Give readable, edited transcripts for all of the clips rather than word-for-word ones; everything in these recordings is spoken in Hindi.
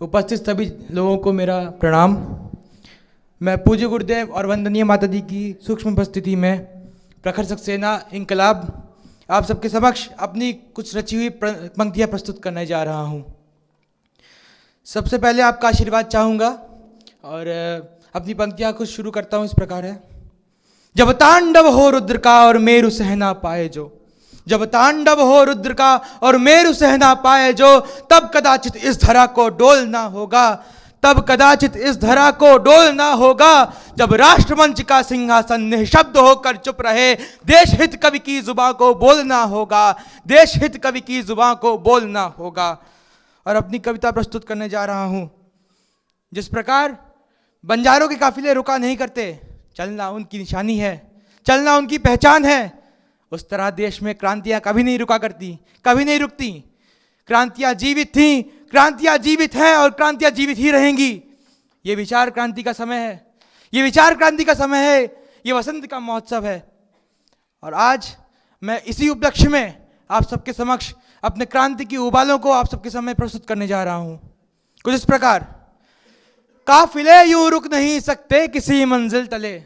उपस्थित सभी लोगों को मेरा प्रणाम। मैं पूज्य गुरुदेव और वंदनीय माता जी की सूक्ष्म उपस्थिति में प्रखर सक्सेना इनकलाब आप सबके समक्ष अपनी कुछ रची हुई पंक्तियाँ प्रस्तुत करने जा रहा हूँ। सबसे पहले आपका आशीर्वाद चाहूँगा और अपनी पंक्तियाँ कुछ शुरू करता हूँ। इस प्रकार है। जब तांडव हो रुद्र का और मेरु सह ना पाए जो, जब तांडव हो रुद्र का और मेरु सह ना पाए जो, तब कदाचित इस धरा को डोलना होगा, तब कदाचित इस धरा को डोलना होगा। जब राष्ट्रमंच का सिंहासन निःशब्द होकर चुप रहे, देश हित कवि की जुबां को बोलना होगा, देश हित कवि की जुबां को बोलना होगा। और अपनी कविता प्रस्तुत करने जा रहा हूं। जिस प्रकार बंजारों के काफिले रुका नहीं करते, चलना उनकी निशानी है, चलना उनकी पहचान है, उस तरह देश में क्रांतियां कभी नहीं रुका करती, कभी नहीं रुकती। क्रांतियां जीवित थीं, क्रांतियां जीवित हैं और क्रांतियां जीवित ही रहेंगी। ये विचार क्रांति का समय है, ये विचार क्रांति का समय है, ये वसंत का महोत्सव है। और आज मैं इसी उपलक्ष्य में आप सबके समक्ष अपने क्रांति की उबालों को आप सबके सामने प्रस्तुत करने जा रहा हूं। कुछ इस प्रकार। काफिले यूं रुक नहीं सकते किसी मंजिल तले,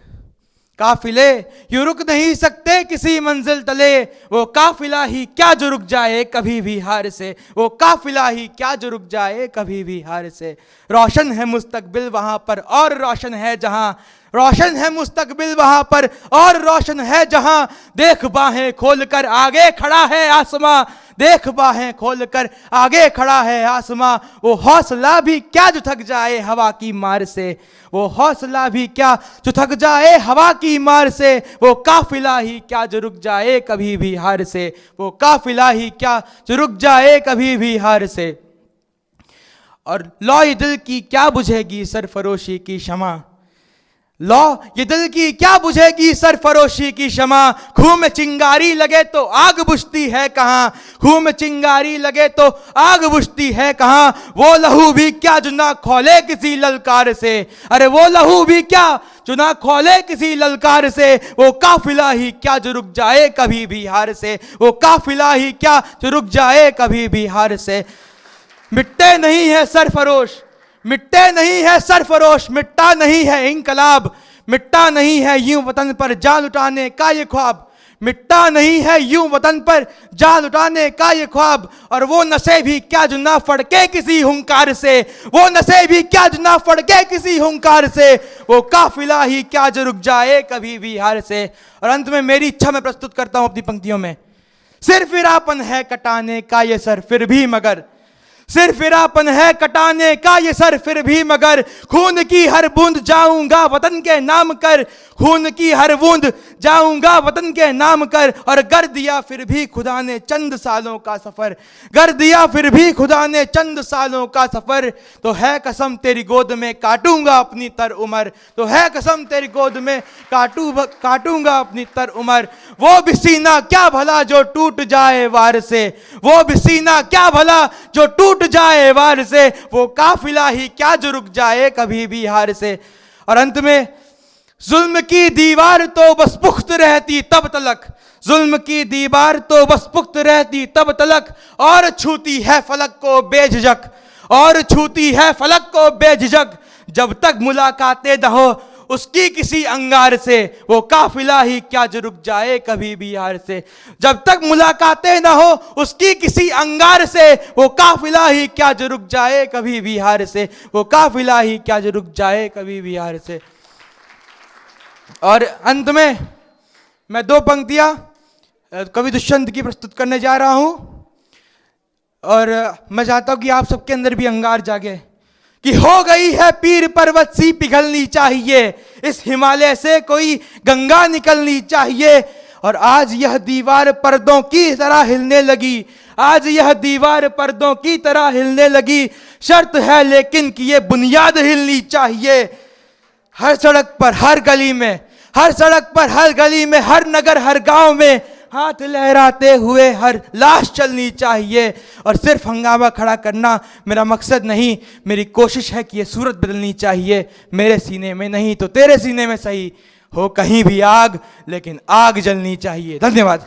काफिले यूं रुक नहीं सकते किसी मंजिल तले, वो काफिला ही क्या जो रुक जाए कभी भी हार से, वो काफिला ही क्या जो रुक जाए कभी भी हार से। रोशन है मुस्तकबिल वहां पर और रोशन है जहां, रोशन है मुस्तकबिल वहां पर और रोशन है जहां, देख बाहें खोलकर आगे खड़ा है आसमां, देख बाहें खोलकर आगे खड़ा है आसमां। वो हौसला भी क्या जो थक जाए हवा की मार से, वो हौसला भी क्या जो थक जाए हवा की मार से, वो काफिला ही क्या जो रुक जाए कभी भी हार से, वो काफिला ही क्या जो रुक जाए कभी भी हार से। और लो ये दिल की क्या बुझेगी सरफरोशी की शमा, लो ये दिल की क्या बुझेगी सरफरोशी की शमा। खूह में चिंगारी लगे तो आग बुझती है कहाँ, खूह में चिंगारी लगे तो आग बुझती है कहाँ। वो लहू भी क्या जो ना खोले किसी ललकार से, अरे वो लहू भी क्या जो ना खोले किसी ललकार से, वो काफिला ही क्या जो रुक जाए कभी भी हार से, वो काफिला ही क्या जो रुक जाए कभी भी हार से। मिटते नहीं है सरफरोश, मिटते नहीं है सरफरोश, मिटता नहीं है इनकलाब, मिटता नहीं है यूं वतन पर जान उठाने का ये ख्वाब, मिटता नहीं है यूं वतन पर जान उठाने का ये ख्वाब। और वो नशे भी क्या जो ना फड़के किसी हुंकार से, वो नशे भी क्या जो ना फड़के किसी हुंकार से, वो काफिला ही क्या जो रुक जाए कभी भी हार से। और अंत में मेरी इच्छा मैं प्रस्तुत करता हूं अपनी पंक्तियों में। सिर्फ फिरापन है कटाने का ये सर फिर भी मगर, सिर्फ फिरापन है कटाने का ये सर फिर भी मगर, खून की हर बूंद जाऊंगा वतन के नाम कर, खून की हर बूंद जाऊंगा वतन के नाम कर। और कर दिया फिर भी खुदा ने चंद सालों का सफर, कर दिया फिर भी खुदा ने चंद सालों का सफर, तो है कसम तेरी गोद में काटूंगा अपनी तर उमर, तो है कसम तेरी गोद में काटूंगा अपनी तर उमर। वो भी सीना क्या भला जो टूट जाए वार से, वो भी सीना क्या भला जो टूट जाए वार से, वो काफिला ही क्या जो रुक जाए कभी भी हार से। और अंत में जुल्म की दीवार तो बस पुख्त रहती तब तलक, जुल्म की दीवार तो बस पुख्त रहती तब तलक, और छूती है फलक को बेझिझक, और छूती है फलक को बेझिझक। जब तक मुलाकातें न हो उसकी किसी अंगार से, वो काफिला ही क्या जो रुक जाए कभी भी हार से। जब तक मुलाकातें ना हो उसकी किसी अंगार से, वो काफिला ही क्या जो रुक जाए कभी भी हार से, वो काफिला ही क्या जो रुक जाए कभी भी हार से। और अंत में मैं दो पंक्तियां कवि दुष्यंत की प्रस्तुत करने जा रहा हूं। और मैं चाहता हूं कि आप सबके अंदर भी अंगार जागे कि हो गई है पीर पर्वत सी पिघलनी चाहिए, इस हिमालय से कोई गंगा निकलनी चाहिए। और आज यह दीवार पर्दों की तरह हिलने लगी, आज यह दीवार पर्दों की तरह हिलने लगी। शर्त है लेकिन कि ये बुनियाद हिलनी चाहिए। हर सड़क पर हर गली में, हर सड़क पर हर गली में, हर नगर हर गांव में हाथ लहराते हुए हर लाश चलनी चाहिए। और सिर्फ हंगामा खड़ा करना मेरा मकसद नहीं, मेरी कोशिश है कि ये सूरत बदलनी चाहिए। मेरे सीने में नहीं तो तेरे सीने में सही, हो कहीं भी आग लेकिन आग जलनी चाहिए। धन्यवाद।